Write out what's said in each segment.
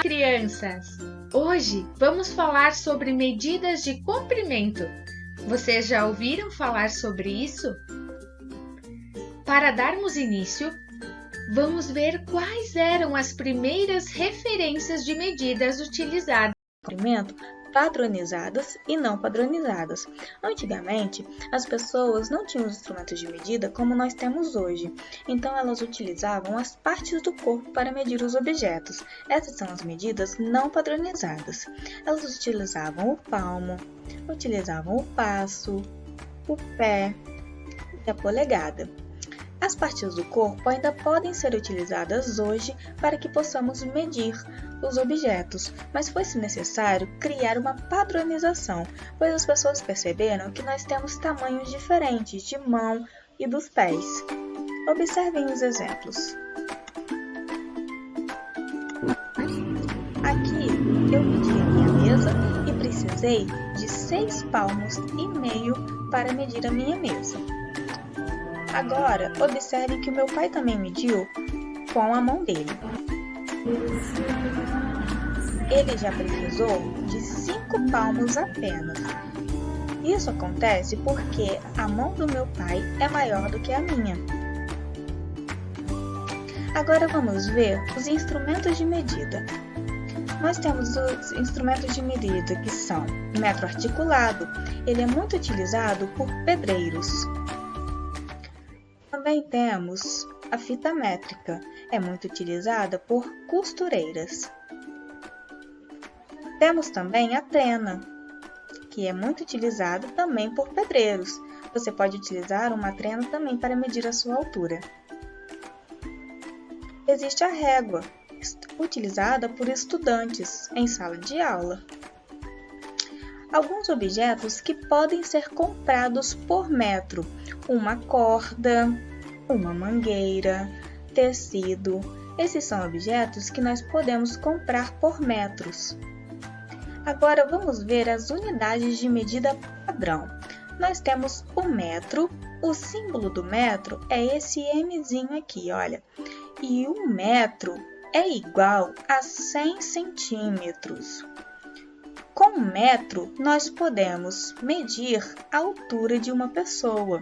Crianças! Hoje vamos falar sobre medidas de comprimento. Vocês já ouviram falar sobre isso? Para darmos início, vamos ver quais eram as primeiras referências de medidas utilizadas. Comprimento padronizadas e não padronizadas. Antigamente, as pessoas não tinham os instrumentos de medida como nós temos hoje, então elas utilizavam as partes do corpo para medir os objetos. Essas são as medidas não padronizadas. Elas utilizavam o palmo, utilizavam o passo, o pé e a polegada. As partes do corpo ainda podem ser utilizadas hoje para que possamos medir os objetos, mas foi-se necessário criar uma padronização, pois as pessoas perceberam que nós temos tamanhos diferentes de mão e dos pés. Observem os exemplos. Aqui eu medi a minha mesa e precisei de 6,5 palmos para medir a minha mesa. Agora, observe que o meu pai também mediu com a mão dele. Ele já precisou de 5 palmos apenas. Isso acontece porque a mão do meu pai é maior do que a minha. Agora vamos ver os instrumentos de medida. Nós temos os instrumentos de medida que são o metro articulado. Ele é muito utilizado por pedreiros. Também temos a fita métrica, é muito utilizada por costureiras. Temos também a trena, que é muito utilizada também por pedreiros. Você pode utilizar uma trena também para medir a sua altura. Existe a régua, utilizada por estudantes em sala de aula. Alguns objetos que podem ser comprados por metro: uma corda, uma mangueira, tecido. Esses são objetos que nós podemos comprar por metros. Agora vamos ver as unidades de medida padrão. Nós temos o metro, o símbolo do metro é esse Mzinho aqui, olha. E um metro é igual a 100 centímetros. Com um metro, nós podemos medir a altura de uma pessoa.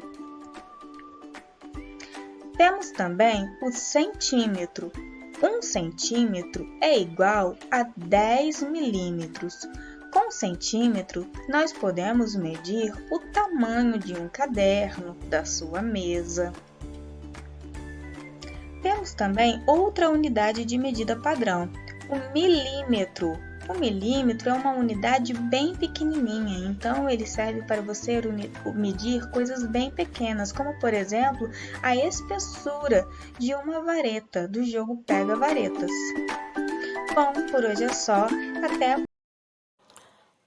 Temos também o centímetro. Um centímetro é igual a 10 milímetros. Com centímetro, nós podemos medir o tamanho de um caderno, da sua mesa. Temos também outra unidade de medida padrão, o milímetro. O milímetro é uma unidade bem pequenininha, então ele serve para você medir coisas bem pequenas, como por exemplo a espessura de uma vareta do jogo Pega Varetas. Bom, por hoje é só. Até.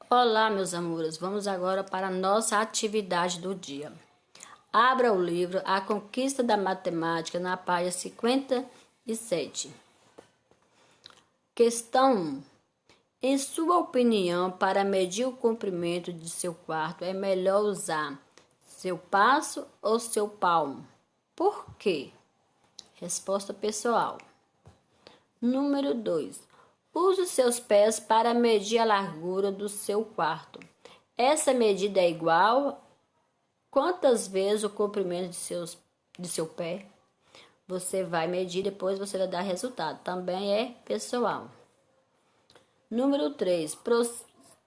Olá, meus amores. Vamos agora para a nossa atividade do dia. Abra o livro A Conquista da Matemática na página 57. Questão 1. Em sua opinião, para medir o comprimento de seu quarto, é melhor usar seu passo ou seu palmo? Por quê? Resposta pessoal. Número 2. Use seus pés para medir a largura do seu quarto. Essa medida é igual quantas vezes o comprimento de seu pé? Você vai medir, depois você vai dar resultado. Também é pessoal. Número 3.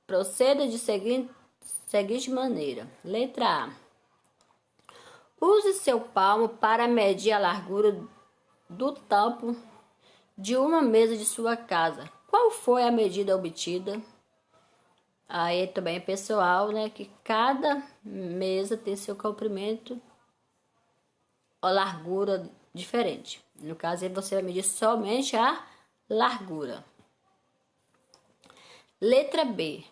Proceda de seguinte maneira. Letra A. Use seu palmo para medir a largura do tampo de uma mesa de sua casa. Qual foi a medida obtida? Aí também é pessoal, né? Que cada mesa tem seu comprimento ou largura diferente. No caso, aí você vai medir somente a largura. Letra B.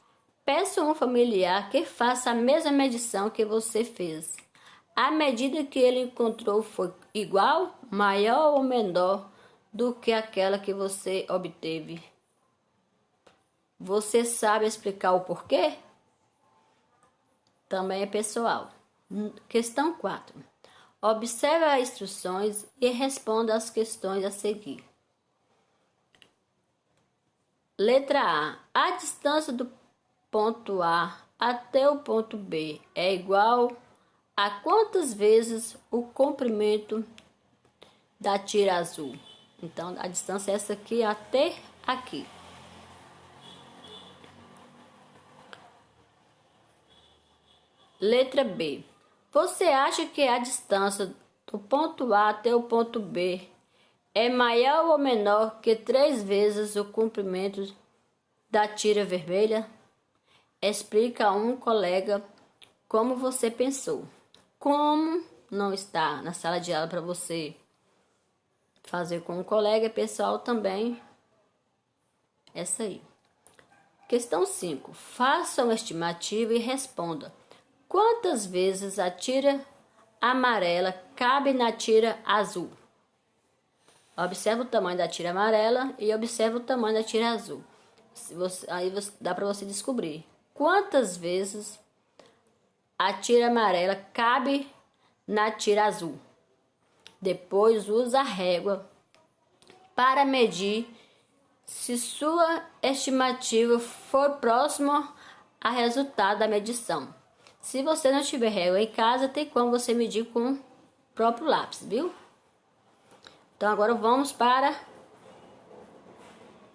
Peça a um familiar que faça a mesma medição que você fez. A medida que ele encontrou foi igual, maior ou menor do que aquela que você obteve? Você sabe explicar o porquê? Também é pessoal. Questão 4. Observe as instruções e responda as questões a seguir. Letra A. A distância do ponto A até o ponto B é igual a quantas vezes o comprimento da tira azul? Então, a distância é essa aqui até aqui. Letra B. Você acha que a distância do ponto A até o ponto B é maior ou menor que 3 vezes o comprimento da tira vermelha? Explica a um colega como você pensou. Como não está na sala de aula para você fazer com um colega, pessoal, também essa aí. Questão 5. Faça uma estimativa e responda. Quantas vezes a tira amarela cabe na tira azul? Observe o tamanho da tira amarela e observe o tamanho da tira azul. Dá para você descobrir quantas vezes a tira amarela cabe na tira azul. Depois usa a régua para medir se sua estimativa for próxima ao resultado da medição. Se você não tiver régua em casa, tem como você medir com o próprio lápis, viu? Então agora vamos para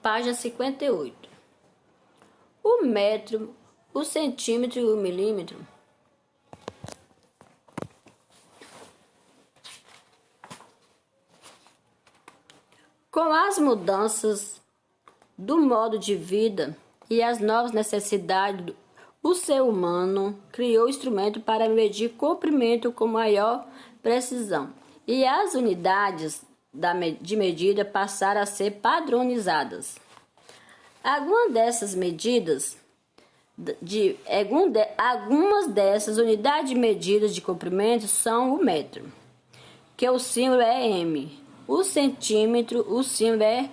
página 58. O metro, o centímetro e o milímetro com as mudanças do modo de vida e as novas necessidades, o ser humano criou instrumento para medir comprimento com maior precisão e as unidades de medida passaram a ser padronizadas. Algumas dessas medidas, algumas dessas unidades de medida de comprimento são o metro, que o símbolo é M, o centímetro, o símbolo é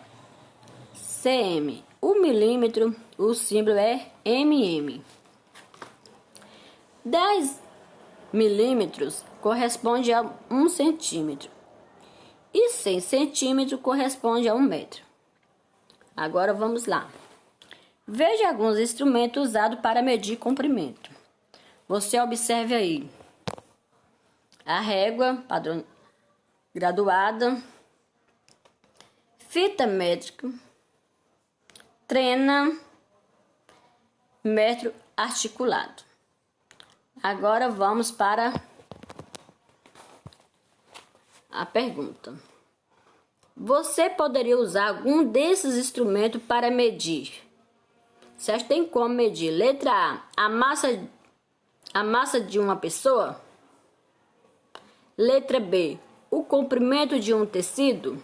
cm, o milímetro, o símbolo é mm. 10 milímetros corresponde a 1 centímetro e 100 centímetros corresponde a 1 metro. Agora vamos lá. Veja alguns instrumentos usados para medir comprimento. Você observe aí a régua padrão graduada, fita métrica, trena, metro articulado. Agora vamos para a pergunta. Você poderia usar algum desses instrumentos para medir? Você tem como medir? Letra A, a massa de uma pessoa? Letra B, o comprimento de um tecido?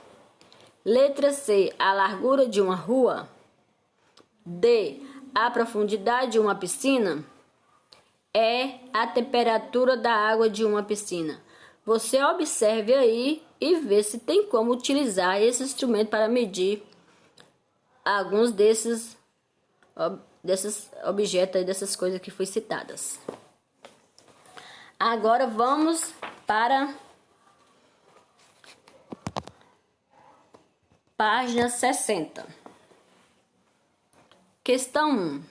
Letra C, a largura de uma rua? D, a profundidade de uma piscina? E, a temperatura da água de uma piscina. Você observe aí e vê se tem como utilizar esse instrumento para medir alguns desses objetos aí, dessas coisas que foi citadas. Agora vamos para página 60. Questão 1.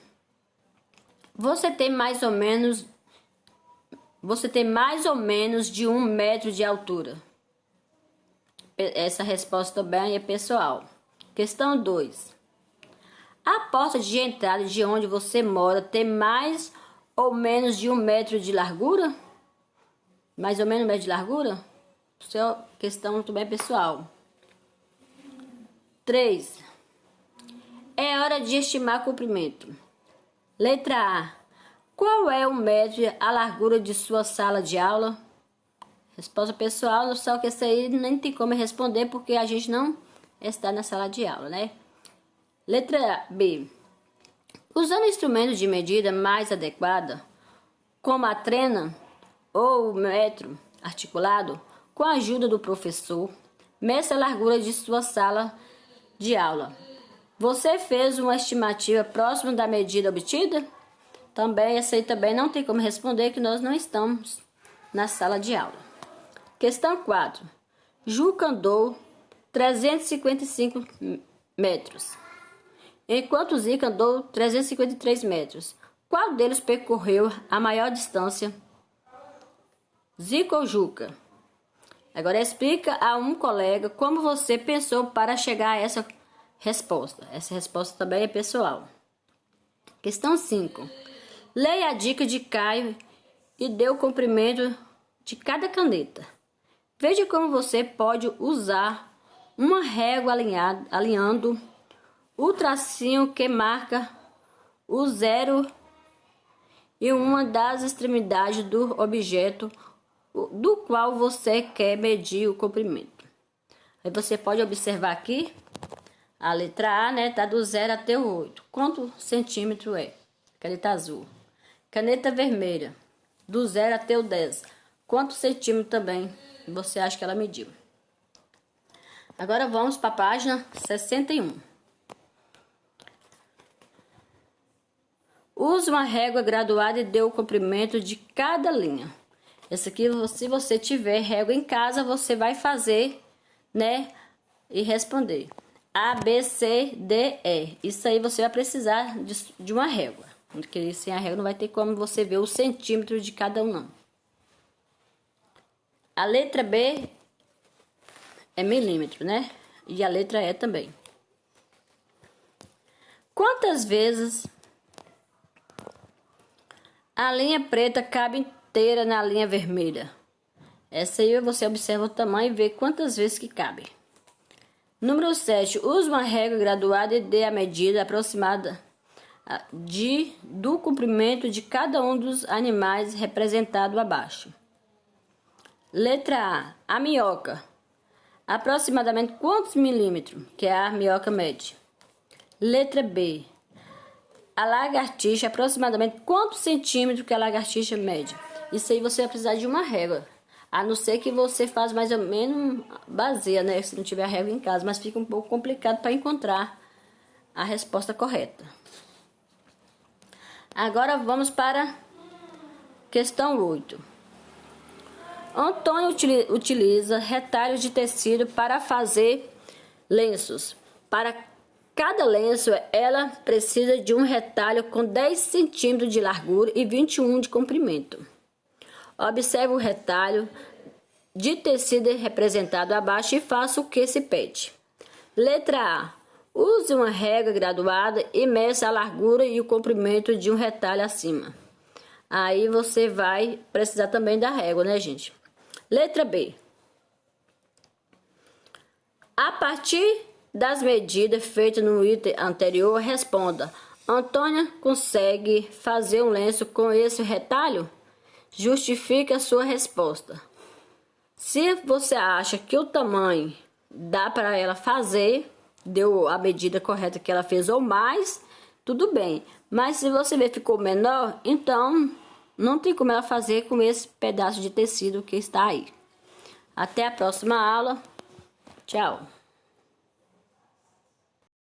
Você tem mais ou menos de 1 metro de altura. Essa resposta também é pessoal. Questão 2. A porta de entrada de onde você mora tem mais ou menos de 1 metro de largura? Mais ou menos 1 metro de largura? Questão muito bem pessoal. 3. É hora de estimar comprimento. Letra A. Qual é o metro a largura de sua sala de aula? Resposta pessoal, só que essa aí nem tem como responder porque a gente não está na sala de aula, né? Letra B. Usando instrumentos de medida mais adequada, como a trena ou o metro articulado, com a ajuda do professor, meça a largura de sua sala de aula. Você fez uma estimativa próxima da medida obtida? Também, essa aí também não tem como responder que nós não estamos na sala de aula. Questão 4. Juca andou 355 metros enquanto Zica andou 353 metros. Qual deles percorreu a maior distância? Zica ou Juca? Agora explica a um colega como você pensou para chegar a essa resposta. Essa resposta também é pessoal. Questão 5. Leia a dica de Caio e dê o comprimento de cada caneta. Veja como você pode usar uma régua alinhando o tracinho que marca o zero e uma das extremidades do objeto do qual você quer medir o comprimento. Aí você pode observar aqui, a letra A, né, tá do 0 até o 8. Quanto centímetro é? Caneta azul. Caneta vermelha, do 0 até o 10. Quanto centímetro também você acha que ela mediu? Agora vamos para a página 61. Use uma régua graduada e dê o comprimento de cada linha. Essa aqui, se você tiver régua em casa, você vai fazer, né, e responder. A, B, C, D, E. Isso aí você vai precisar de uma régua. Porque sem a régua não vai ter como você ver o centímetro de cada um, não. A letra B é milímetro, né? E a letra E também. Quantas vezes a linha preta cabe inteira na linha vermelha? Essa aí você observa o tamanho e vê quantas vezes que cabe. Número 7. Use uma régua graduada e dê a medida aproximada do comprimento de cada um dos animais representado abaixo. Letra A. A minhoca. Aproximadamente quantos milímetros que a minhoca mede? Letra B. A lagartixa. Aproximadamente quantos centímetros que a lagartixa mede? Isso aí você vai precisar de uma régua. A não ser que você faz mais ou menos, baseia, né? Se não tiver régua em casa, mas fica um pouco complicado para encontrar a resposta correta. Agora vamos para questão 8. Antônio utiliza retalhos de tecido para fazer lenços. Para cada lenço, ela precisa de um retalho com 10 centímetros de largura e 21 de comprimento. Observe o retalho de tecido representado abaixo e faça o que se pede. Letra A. Use uma régua graduada e meça a largura e o comprimento de um retalho acima. Aí você vai precisar também da régua, né, gente? Letra B. A partir das medidas feitas no item anterior, responda: Antônia consegue fazer um lenço com esse retalho? Justifique a sua resposta. Se você acha que o tamanho dá para ela fazer, deu a medida correta que ela fez ou mais, tudo bem. Mas se você ver que ficou menor, então não tem como ela fazer com esse pedaço de tecido que está aí. Até a próxima aula. Tchau.